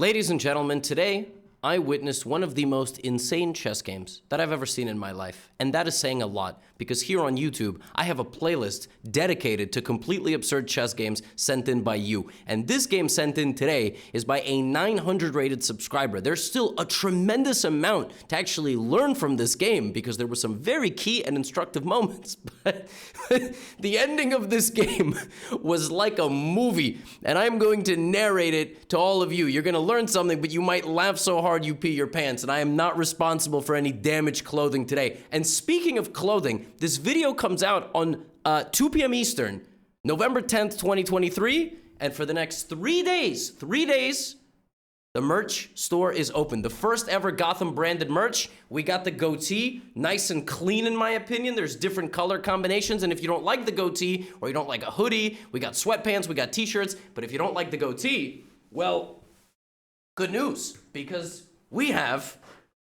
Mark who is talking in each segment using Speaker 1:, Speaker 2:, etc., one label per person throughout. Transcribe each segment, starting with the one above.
Speaker 1: Ladies and gentlemen, today I witnessed one of the most insane chess games that I've ever seen in my life. And that is saying a lot, because here on YouTube, I have a playlist dedicated to completely absurd chess games sent in by you. And this game sent in today is by a 900 rated subscriber. There's still a tremendous amount to actually learn from this game, because there were some very key and instructive moments. But the ending of this game was like a movie, and I'm going to narrate it to all of you. You're going to learn something, but you might laugh so hard you pee your pants, and I am not responsible for any damaged clothing today. And speaking of clothing, this video comes out on 2 p.m. Eastern, November 10th, 2023, and for the next 3 days, the merch store is open. The first ever Gotham branded merch. We got the goatee, nice and clean in my opinion. There's different color combinations, and if you don't like the goatee, or you don't like a hoodie, we got sweatpants, we got t-shirts, but if you don't like the goatee, well, good news, because we have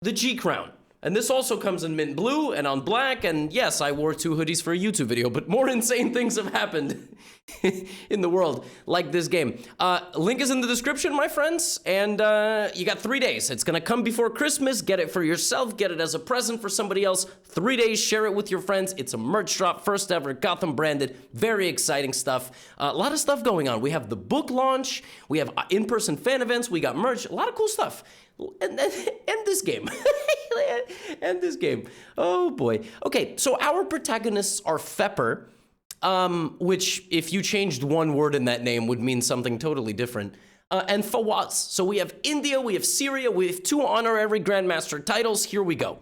Speaker 1: the G crown. And this also comes in mint blue and on black, and yes, I wore 2 hoodies for a YouTube video, but more insane things have happened in the world, like this game. Link is in the description, my friends, and you got 3 days. It's gonna come before Christmas. Get it for yourself, get it as a present for somebody else. 3 days, share it with your friends. It's a merch drop, first ever, Gotham branded, very exciting stuff. A lot of stuff going on. We have the book launch, we have in-person fan events, we got merch, a lot of cool stuff. And this game. And this game. Oh boy. Okay, so our protagonists are Fepper, which if you changed one word in that name would mean something totally different, and Fawaz. So we have India, we have Syria, we have 2 honorary Grandmaster titles. Here we go.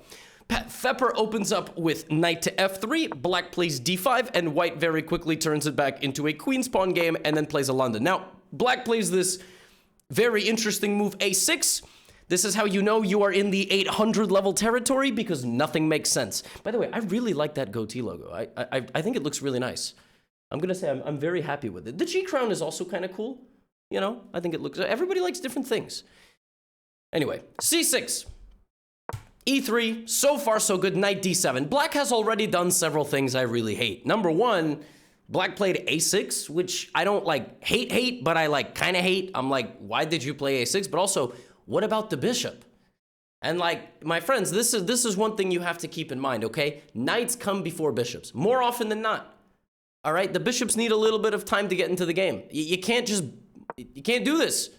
Speaker 1: Fepper opens up with knight to f3, black plays d5, and white very quickly turns it back into a queen's pawn game and then plays a London. Now, black plays this very interesting move a6. This is how you know you are in the 800 level territory, because nothing makes sense. By the way, I really like that goatee logo. I think it looks really nice. I'm gonna say I'm very happy with it. The G crown is also kind of cool. You know, I think it looks, everybody likes different things. Anyway, c6, e3, so far so good, knight d7. Black has already done several things I really hate. Number 1, black played a6, which I don't like hate, but I like kind of hate. I'm like, why did you play a6? But also, what about the bishop? And like, my friends, this is one thing you have to keep in mind, okay? Knights come before bishops, more often than not. All right, the bishops need a little bit of time to get into the game. You can't do this.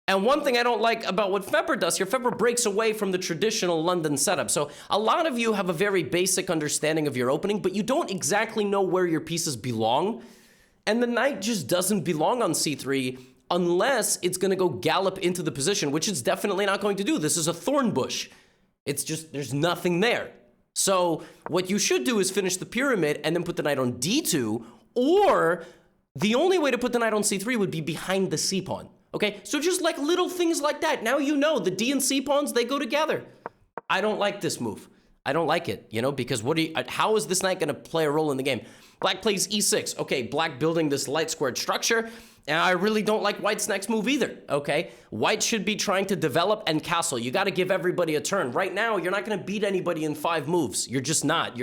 Speaker 1: And one thing I don't like about what Fepper does here, Fepper breaks away from the traditional London setup. So a lot of you have a very basic understanding of your opening, but you don't exactly know where your pieces belong. And the knight just doesn't belong on c3, unless it's gonna go gallop into the position, which it's definitely not going to do. This is a thorn bush. It's just, there's nothing there. So what you should do is finish the pyramid and then put the knight on d2, or the only way to put the knight on c3 would be behind the c pawn, okay? So just like little things like that. Now you know the d and c pawns, they go together. I don't like this move. I don't like it, you know, because how is this knight gonna play a role in the game? Black plays e6. Okay, black building this light squared structure. And I really don't like white's next move either, okay? White should be trying to develop and castle. You gotta give everybody a turn. Right now, you're not gonna beat anybody in 5 moves. You're just not.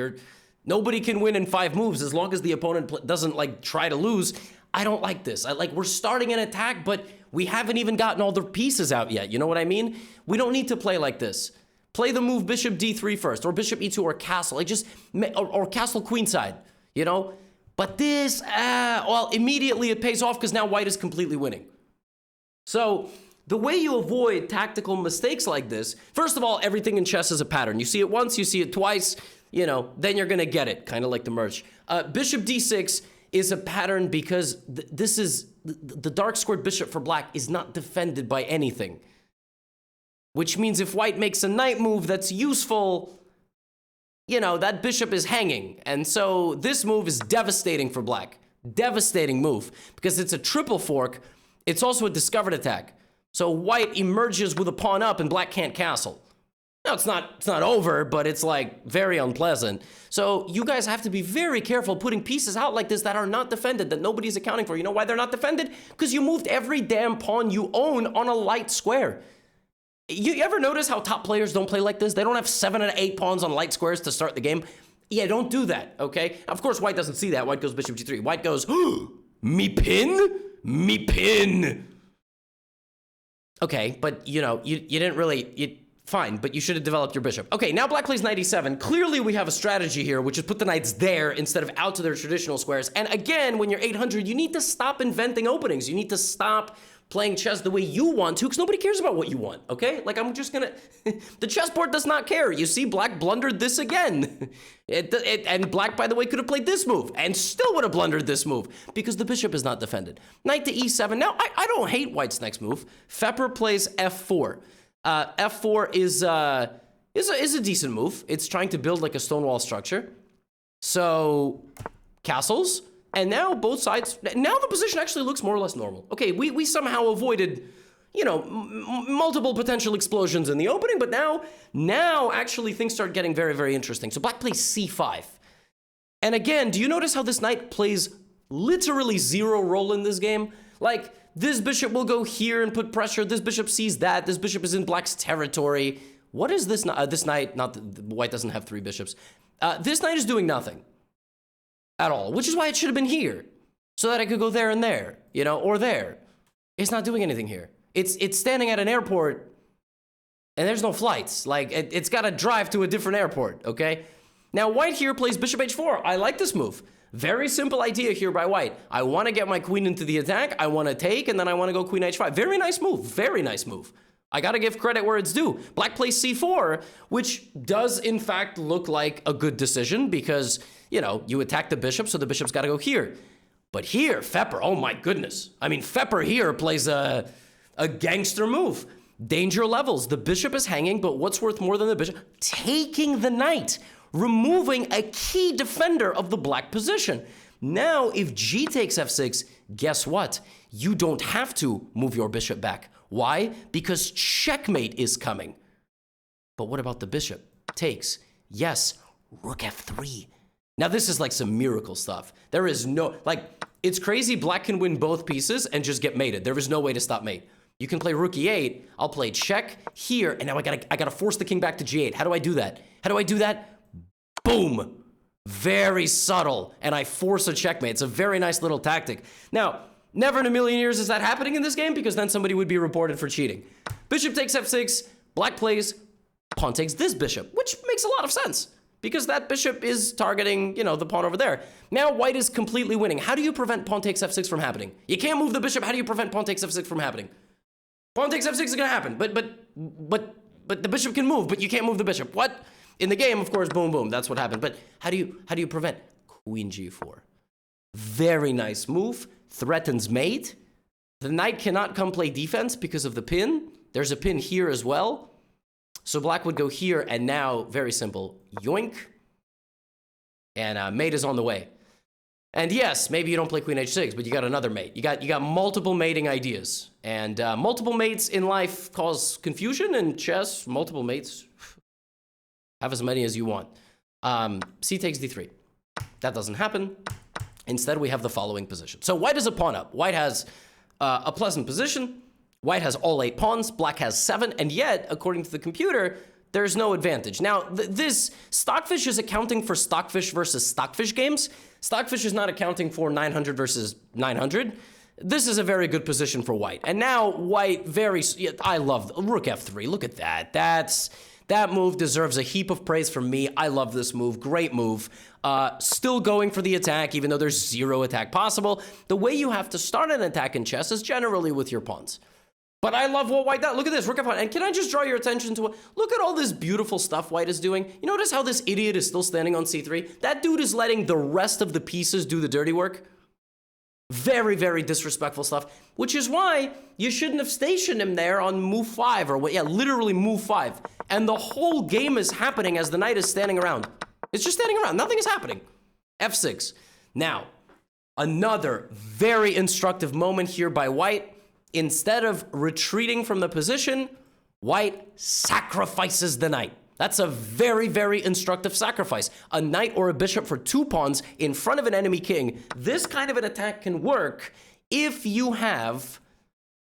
Speaker 1: Nobody can win in 5 moves as long as the opponent doesn't like try to lose. I don't like this. We're starting an attack, but we haven't even gotten all the pieces out yet. You know what I mean? We don't need to play like this. Play the move bishop d3 first, or bishop e2, or castle. Or castle queenside, you know? But this, well, immediately it pays off because now white is completely winning. So the way you avoid tactical mistakes like this, first of all, everything in chess is a pattern. You see it once, you see it twice, you know, then you're gonna get it, kind of like the merch. Bishop d6 is a pattern because this is, the dark squared bishop for black is not defended by anything. Which means if white makes a knight move that's useful, you know, that bishop is hanging. And so this move is devastating for black. Devastating move, because it's a triple fork. It's also a discovered attack. So white emerges with a pawn up and black can't castle. Now, it's not over, but it's like very unpleasant. So you guys have to be very careful putting pieces out like this that are not defended, that nobody's accounting for. You know why they're not defended? Because you moved every damn pawn you own on a light square. You ever notice how top players don't play like this? They don't have 7 and 8 pawns on light squares to start the game. Yeah, don't do that, okay? Of course, white doesn't see that. White goes bishop g3. White goes, me pin? Me pin. Okay, but you know, you didn't really, fine, but you should have developed your bishop. Okay, now black plays knight e7. Clearly we have a strategy here, which is put the knights there instead of out to their traditional squares. And again, when you're 800, you need to stop inventing openings. You need to stop playing chess the way you want to, because nobody cares about what you want, okay? Like, I'm just gonna... The chessboard does not care. You see, black blundered this again. And black, by the way, could have played this move, and still would have blundered this move, because the bishop is not defended. Knight to e7. Now, I don't hate white's next move. Fepper plays f4. F4 is a decent move. It's trying to build like a stonewall structure. So, castles. And now both sides, now the position actually looks more or less normal. Okay, we somehow avoided, you know, multiple potential explosions in the opening, but now actually things start getting very, very interesting. So black plays c5. And again, do you notice how this knight plays literally zero role in this game? Like, this bishop will go here and put pressure. This bishop sees that. This bishop is in black's territory. What is this knight? Not white doesn't have 3 bishops. This knight is doing nothing at all, which is why it should have been here, so that I could go there and there, you know, or there. It's not doing anything here. It's standing at an airport, and there's no flights. Like, it's got to drive to a different airport, okay? Now, white here plays bishop h4. I like this move. Very simple idea here by white. I want to get my queen into the attack. I want to take, and then I want to go queen h5. Very nice move. Very nice move. I gotta give credit where it's due. Black plays c4, which does in fact look like a good decision because, you know, you attack the bishop, so the bishop's gotta go here. But here, Fepper, oh my goodness. I mean, Fepper here plays a gangster move. Danger levels. The bishop is hanging, but what's worth more than the bishop? Taking the knight, removing a key defender of the black position. Now, if g takes f6, guess what? You don't have to move your bishop back. Why? Because checkmate is coming. But what about the bishop? Takes. Yes, rook f3. Now, this is like some miracle stuff. There is no, like, it's crazy black can win both pieces and just get mated. There is no way to stop mate. You can play rook e8. I'll play check here, and now I gotta force the king back to g8. How do I do that? How do I do that? Boom. Very subtle, and I force a checkmate. It's a very nice little tactic. Now, never in a million years is that happening in this game because then somebody would be reported for cheating. Bishop takes f6, black plays, pawn takes this bishop, which makes a lot of sense because that bishop is targeting, you know, the pawn over there. Now white is completely winning. How do you prevent pawn takes f6 from happening? You can't move the bishop. How do you prevent pawn takes f6 from happening? Pawn takes f6 is gonna happen, but the bishop can move, but you can't move the bishop. What? In the game, of course, boom, boom, that's what happened. But how do you prevent? Queen g4. Very nice move. Threatens mate. The knight cannot come play defense because of the pin. There's a pin here as well. So black would go here, and now, very simple, yoink. And mate is on the way. And yes, maybe you don't play queen h6, but you got another mate. You got multiple mating ideas. And multiple mates in life cause confusion. In chess, multiple mates, have as many as you want. C takes d3. That doesn't happen. Instead, we have the following position. So white is a pawn up. White has a pleasant position. White has all 8 pawns. Black has 7. And yet, according to the computer, there's no advantage. Now, this Stockfish is accounting for Stockfish versus Stockfish games. Stockfish is not accounting for 900 versus 900. This is a very good position for white. And now, white I love rook f3. Look at that. That move deserves a heap of praise from me. I love this move. Great move. Still going for the attack, even though there's 0 attack possible. The way you have to start an attack in chess is generally with your pawns. But I love what white does. Look at this, rook f1. And can I just draw your attention to look at all this beautiful stuff white is doing? You notice how this idiot is still standing on c3? That dude is letting the rest of the pieces do the dirty work. Very, very disrespectful stuff, which is why you shouldn't have stationed him there on move 5 or what? Yeah, literally move 5. And the whole game is happening as the knight is standing around. It's just standing around. Nothing is happening. f6. Now, another very instructive moment here by white. Instead of retreating from the position, white sacrifices the knight. That's a very, very instructive sacrifice. A knight or a bishop for 2 pawns in front of an enemy king. This kind of an attack can work if you have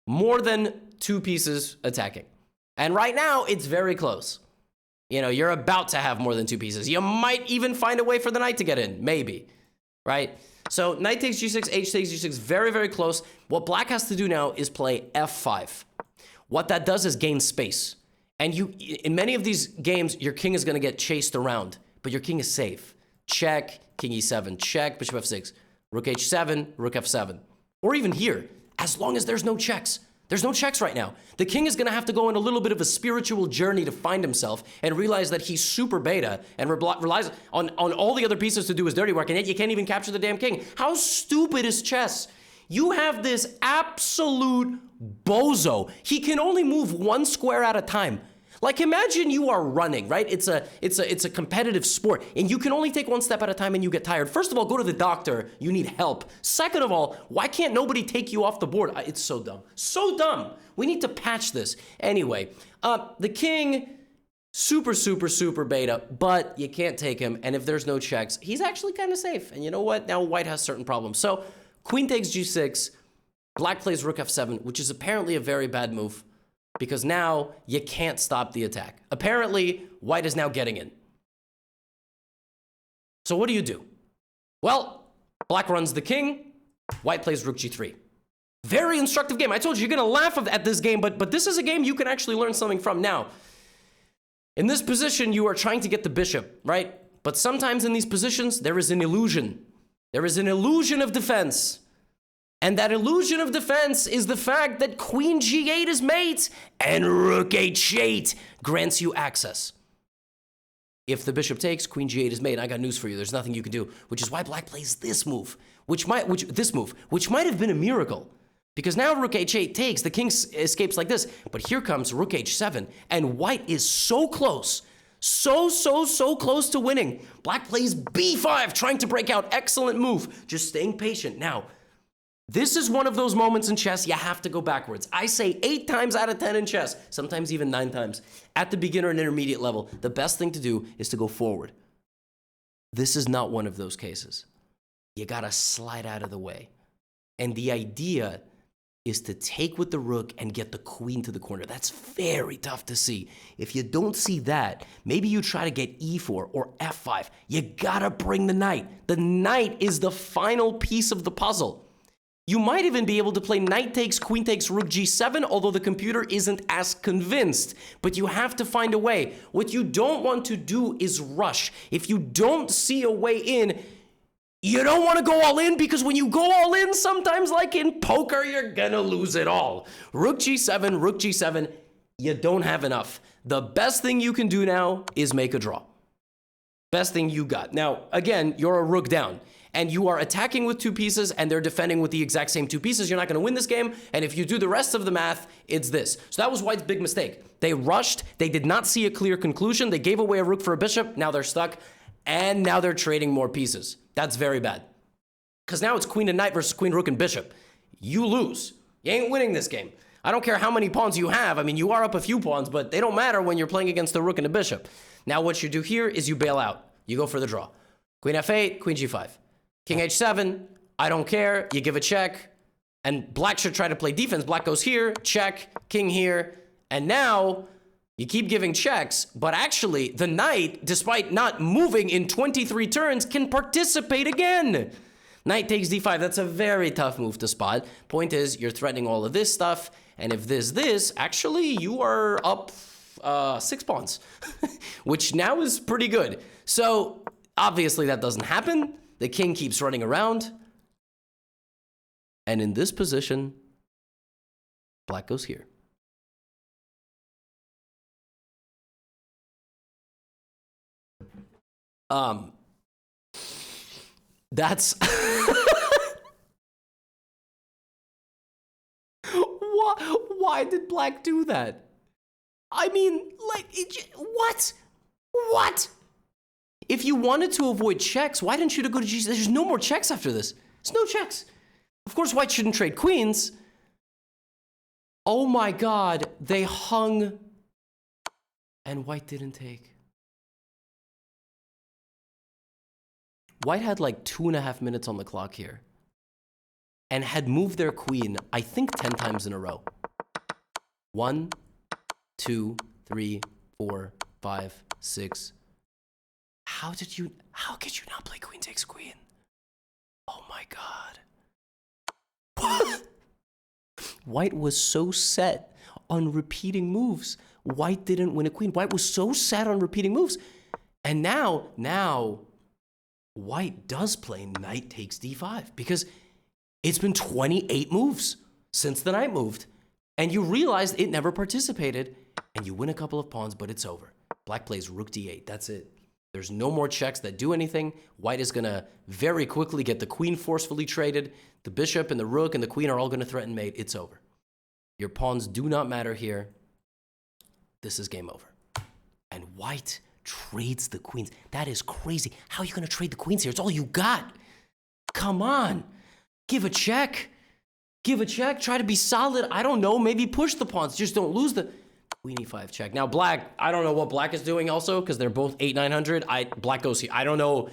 Speaker 1: more than 2 pieces attacking. And right now, it's very close. You know, you're about to have more than 2 pieces. You might even find a way for the knight to get in, maybe, right? So knight takes g6, h takes g6, very, very close. What black has to do now is play f5. What that does is gain space. And in many of these games, your king is going to get chased around, but your king is safe. Check, king e7, check, bishop f6, rook h7, rook f7. Or even here, as long as there's no checks. There's no checks right now. The king is going to have to go on a little bit of a spiritual journey to find himself and realize that he's super beta and relies on all the other pieces to do his dirty work, and yet you can't even capture the damn king. How stupid is chess? You have this absolute bozo. He can only move one square at a time. Like, imagine you are running, right? It's a competitive sport, and you can only take one step at a time and you get tired. First of all, go to the doctor. You need help. Second of all, why can't nobody take you off the board? It's so dumb. So dumb. We need to patch this. Anyway, the king, super, super, super beta, but you can't take him, and if there's no checks, he's actually kind of safe. And you know what? Now white has certain problems. So queen takes g6, black plays rook f7, which is apparently a very bad move, because now you can't stop the attack. Apparently, white is now getting in. So what do? Well, black runs the king, white plays rook g3. Very instructive game. I told you, you're gonna laugh at this game, but this is a game you can actually learn something from. Now, in this position, you are trying to get the bishop, right? But sometimes in these positions, there is an illusion. There is an illusion of defense. And that illusion of defense is the fact that queen g8 is mate and rook h8 grants you access. If the bishop takes, queen g8 is mate. I got news for you. There's nothing you can do, which is why black plays this move, which might have been a miracle. Because now rook h8 takes, the king escapes like this, but here comes rook h7, and white is so close. So close to winning. Black plays b5, trying to break out. Excellent move. Just staying patient. Now, this is one of those moments in chess you have to go backwards. I say 8 times out of 10 in chess, sometimes even 9 times. At the beginner and intermediate level, the best thing to do is to go forward. This is not one of those cases. You gotta slide out of the way. And the idea is to take with the rook and get the queen to the corner. That's very tough to see. If you don't see that, maybe you try to get e4 or f5. You gotta bring the knight. The knight is the final piece of the puzzle. You might even be able to play knight takes, queen takes, rook g7, although the computer isn't as convinced. But you have to find a way. What you don't want to do is rush. If you don't see a way in, you don't want to go all in, because when you go all in, sometimes like in poker, you're gonna lose it all. Rook g7, you don't have enough. The best thing you can do now is make a draw. Best thing you got. Now, again, you're a rook down, and you are attacking with 2 pieces, and they're defending with the exact same 2 pieces. You're not going to win this game, and if you do the rest of the math, it's this. So that was white's big mistake. They rushed. They did not see a clear conclusion. They gave away a rook for a bishop. Now they're stuck, and now they're trading more pieces. That's very bad, because now it's queen and knight versus queen, rook, and bishop. You lose. You ain't winning this game. I don't care how many pawns you have. I mean, you are up a few pawns, but they don't matter when you're playing against a rook and a bishop. Now what you do here is you bail out. You go for the draw. Queen f8, queen g5. King h7, I don't care. You give a check. And black should try to play defense. Black goes here, check, king here. And now you keep giving checks, but actually the knight, despite not moving in 23 turns, can participate again. Knight takes d5. That's a very tough move to spot. Point is, you're threatening all of this stuff. And if this, actually, you are up 6 pawns, which now is pretty good. So obviously that doesn't happen. The king keeps running around. And in this position, black goes here. That's why did black do that? I mean, like, what? What? If you wanted to avoid checks, why didn't you go to g6? There's no more checks after this. There's no checks. Of course, white shouldn't trade queens. Oh my God, they hung, and white didn't take. White had like 2.5 minutes on the clock here, and had moved their queen, I think 10 times in a row. 1, 2, 3, 4, 5, 6. How could you not play queen takes queen? Oh my God. What? White was so set on repeating moves. White didn't win a queen. White was so sad on repeating moves. And now, White does play knight takes d5 because it's been 28 moves since the knight moved. And you realize it never participated, and you win a couple of pawns, but it's over. Black plays rook d8. That's it. There's no more checks that do anything. White is going to very quickly get the queen forcefully traded. The bishop and the rook and the queen are all going to threaten mate. It's over. Your pawns do not matter here. This is game over. And White trades the queens. That is crazy. How are you going to trade the queens here? It's all you got. Come on. Give a check. Give a check. Try to be solid. I don't know. Maybe push the pawns. Just don't lose the queen e5 check. Now Black, I don't know what Black is doing also because they're both 8-900. Black goes here. I don't know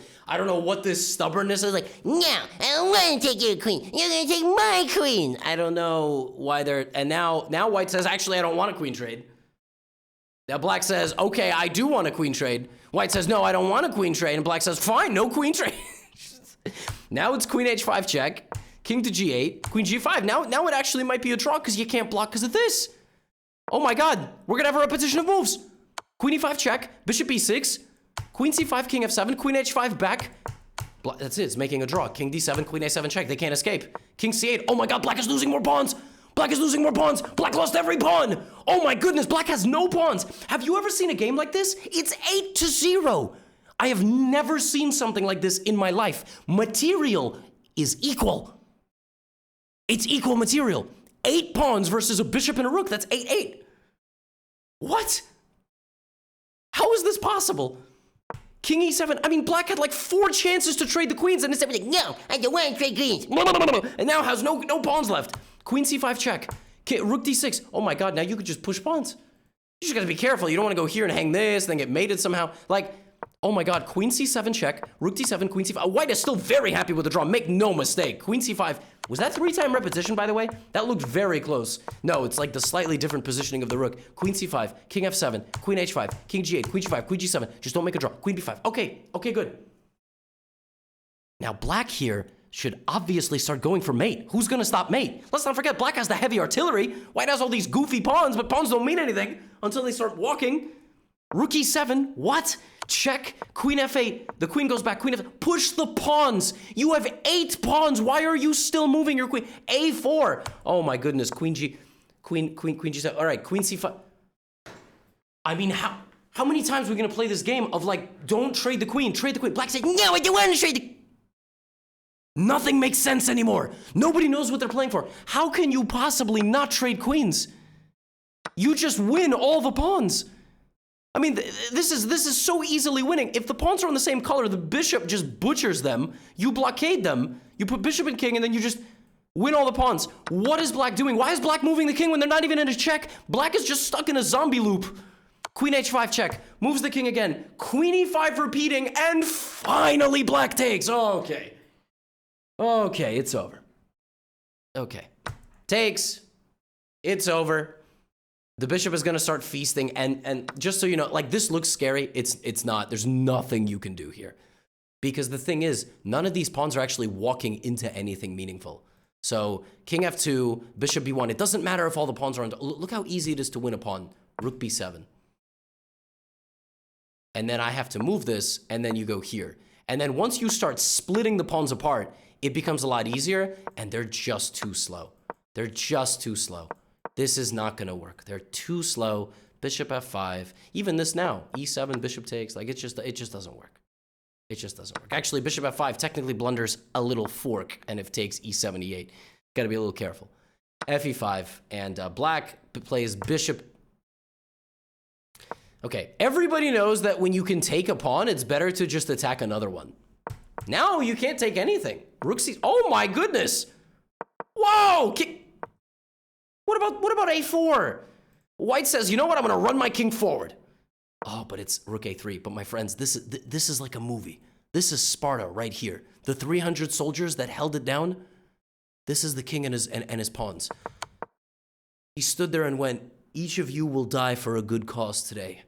Speaker 1: what this stubbornness is like. No, I don't want to take your queen. You're going to take my queen. I don't know why they're, and now White says, actually, I don't want a queen trade. Now Black says, okay, I do want a queen trade. White says, no, I don't want a queen trade. And Black says, fine, no queen trade. Now it's queen h5 check. King to g8, queen g5. Now it actually might be a draw because you can't block because of this. Oh my god, we're gonna have a repetition of moves. Queen e5 check, bishop e6, queen c5, king f7, queen h5 back. That's it, it's making a draw. King d7, queen a7 check, they can't escape. King c8, oh my god, Black is losing more pawns. Black is losing more pawns. Black lost every pawn. Oh my goodness, Black has no pawns. Have you ever seen a game like this? It's 8-0. I have never seen something like this in my life. Material is equal. It's equal material. 8 pawns versus a bishop and a rook. That's 8-8. What? How is this possible? King e7. I mean, Black had like 4 chances to trade the queens, and instead was like, no, I don't want to trade queens. And now has no pawns left. Queen c5 check. Rook d6. Oh my god, now you could just push pawns. You just gotta be careful. You don't want to go here and hang this, then get mated somehow. Like, oh my god, queen c7 check, rook d7, queen c5. White is still very happy with the draw. Make no mistake. Queen c5. Was that 3-time repetition, by the way? That looked very close. No, it's like the slightly different positioning of the rook. Queen c5, king f7, queen h5, king g8, queen g5, queen g7. Just don't make a draw. Queen b5. Okay, good. Now, Black here should obviously start going for mate. Who's gonna stop mate? Let's not forget, Black has the heavy artillery. White has all these goofy pawns, but pawns don't mean anything until they start walking. Rook e7, what? Check, queen f8, the queen goes back, queen f8, push the pawns. You have 8 pawns, why are you still moving your queen? a4, oh my goodness, queen g7, all right, queen c5. I mean, how many times are we gonna play this game of like, don't trade the queen, trade the queen. Black said, no, I don't want to trade the... Nothing makes sense anymore. Nobody knows what they're playing for. How can you possibly not trade queens? You just win all the pawns. I mean, this is so easily winning. If the pawns are on the same color, the bishop just butchers them. You blockade them. You put bishop and king, and then you just win all the pawns. What is Black doing? Why is Black moving the king when they're not even in a check? Black is just stuck in a zombie loop. Queen h5 check. Moves the king again. Queen e5 repeating, and finally Black takes. Okay. Okay, it's over. Okay. Takes. It's over. The bishop is going to start feasting, and just so you know, like, this looks scary. It's not. There's nothing you can do here. Because the thing is, none of these pawns are actually walking into anything meaningful. So, king f2, bishop b1. It doesn't matter if all the pawns are on... Look how easy it is to win a pawn. Rook b7. And then I have to move this, and then you go here. And then once you start splitting the pawns apart, it becomes a lot easier, and they're just too slow. They're just too slow. This is not going to work. They're too slow. Bishop f5. Even this now, e7, bishop takes. Like, it just doesn't work. It just doesn't work. Actually, bishop f5 technically blunders a little fork, and if takes e7, e8. Got to be a little careful. fe5, and Black plays bishop. Okay, everybody knows that when you can take a pawn, it's better to just attack another one. Now you can't take anything. Rook c... Oh my goodness! Whoa! What about a4? White says, you know what? I'm gonna run my king forward. Oh, but it's rook a3. But my friends, this is like a movie. This is Sparta right here. The 300 soldiers that held it down. This is the king and his pawns. He stood there and went, each of you will die for a good cause today.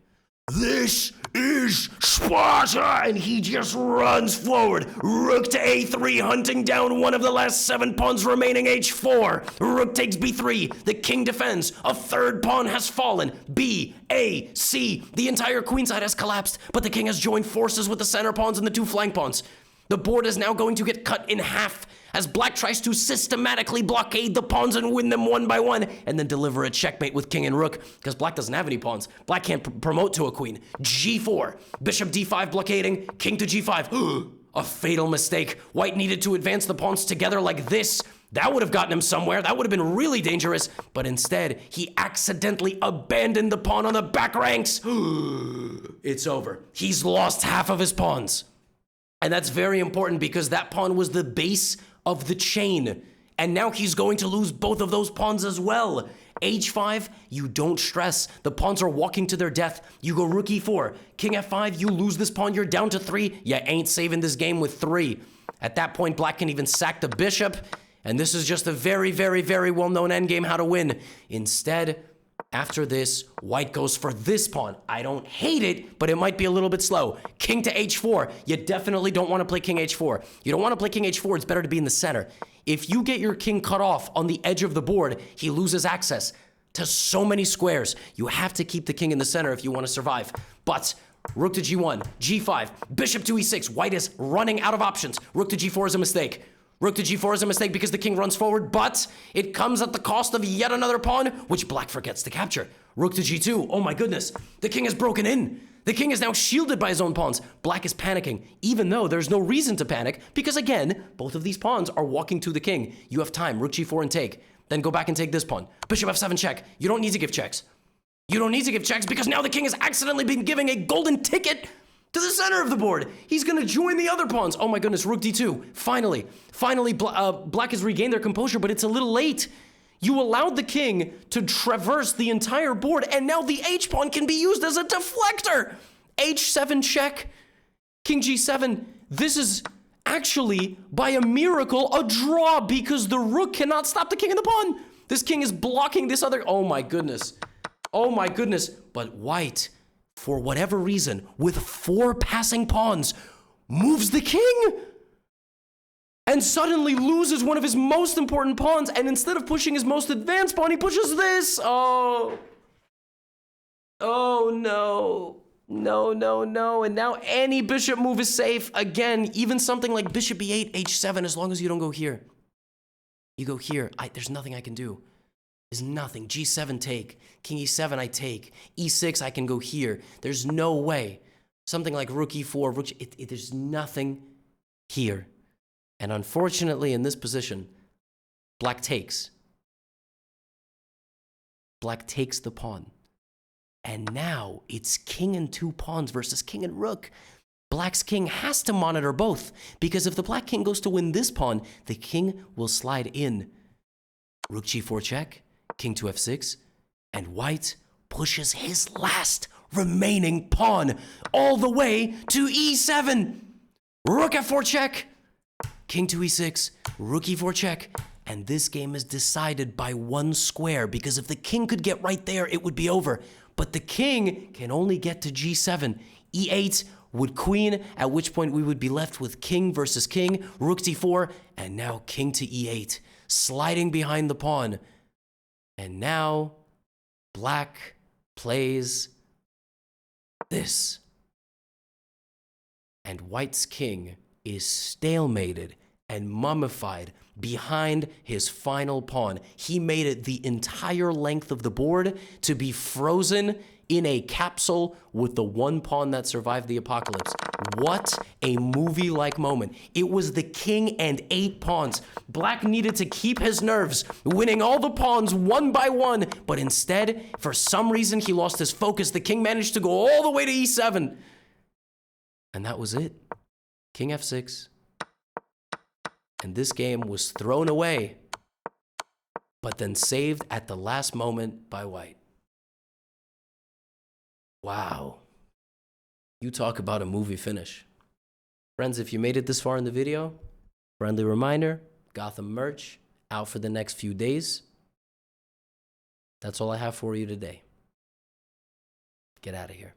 Speaker 1: This is Sparta! And he just runs forward. Rook to a3, hunting down one of the last 7 pawns remaining, h4. Rook takes b3. The king defends. A third pawn has fallen. B, A, C. The entire queenside has collapsed, but the king has joined forces with the center pawns and the 2 flank pawns. The board is now going to get cut in half as black tries to systematically blockade the pawns and win them one by one, and then deliver a checkmate with king and rook, because black doesn't have any pawns. Black can't promote to a queen. G4, bishop d5 blockading, king to g5. A fatal mistake. White needed to advance the pawns together like this. That would have gotten him somewhere. That would have been really dangerous. But instead, he accidentally abandoned the pawn on the back ranks. It's over. He's lost half of his pawns. And that's very important because that pawn was the base of the chain. And now he's going to lose both of those pawns as well. H5, you don't stress. The pawns are walking to their death. You go rook e4. King f5, you lose this pawn. You're down to 3. You ain't saving this game with 3. At that point, black can even sack the bishop. And this is just a very, very, very well-known endgame how to win. Instead, after this, white goes for this pawn. I don't hate it, but it might be a little bit slow. King to h4. You definitely don't want to play king h4. You don't want to play king h4. It's better to be in the center. If you get your king cut off on the edge of the board, he loses access to so many squares. You have to keep the king in the center if you want to survive. But rook to g1, g5, bishop to e6. White is running out of options. Rook to g4 is a mistake. Rook to g4 is a mistake because the king runs forward, but it comes at the cost of yet another pawn, which black forgets to capture. Rook to g2. Oh my goodness. The king has broken in. The king is now shielded by his own pawns. Black is panicking, even though there's no reason to panic, because again, both of these pawns are walking to the king. You have time. Rook g4 and take. Then go back and take this pawn. Bishop f7 check. You don't need to give checks. You don't need to give checks because now the king has accidentally been giving a golden ticket to the center of the board. He's going to join the other pawns. Oh my goodness, rook d2. Finally, black has regained their composure, but it's a little late. You allowed the king to traverse the entire board, and now the h-pawn can be used as a deflector. h7 check, king g7. This is actually, by a miracle, a draw because the rook cannot stop the king and the pawn. This king is blocking this other... Oh my goodness. Oh my goodness. But white, for whatever reason, with 4 passing pawns, moves the king and suddenly loses one of his most important pawns, and instead of pushing his most advanced pawn, he pushes this. Oh no. No. And now any bishop move is safe. Again, even something like bishop e8, h7, as long as you don't go here. You go here. There's nothing I can do. There's nothing. G7 take. King e7 I take. E6 I can go here. There's no way. Something like rook e4. There's nothing here. And unfortunately, in this position, black takes. Black takes the pawn. And now it's king and 2 pawns versus king and rook. Black's king has to monitor both, because if the black king goes to win this pawn, the king will slide in. Rook g4 check, king to f6, and white pushes his last remaining pawn all the way to e7. Rook f4 check, king to e6, rook e4 check, and this game is decided by 1 square, because if the king could get right there, it would be over. But the king can only get to g7. e8 would queen, at which point we would be left with king versus king, rook d4, and now king to e8, sliding behind the pawn. And now black plays this. And white's king is stalemated and mummified behind his final pawn. He made it the entire length of the board to be frozen in a capsule with the 1 pawn that survived the apocalypse. What a movie-like moment. It was the king and 8 pawns. Black needed to keep his nerves, winning all the pawns one by one, but instead, for some reason, he lost his focus. The king managed to go all the way to e7. And that was it. King f6. And this game was thrown away, but then saved at the last moment by white. Wow. You talk about a movie finish. Friends, if you made it this far in the video, friendly reminder, Gotham merch out for the next few days. That's all I have for you today. Get out of here.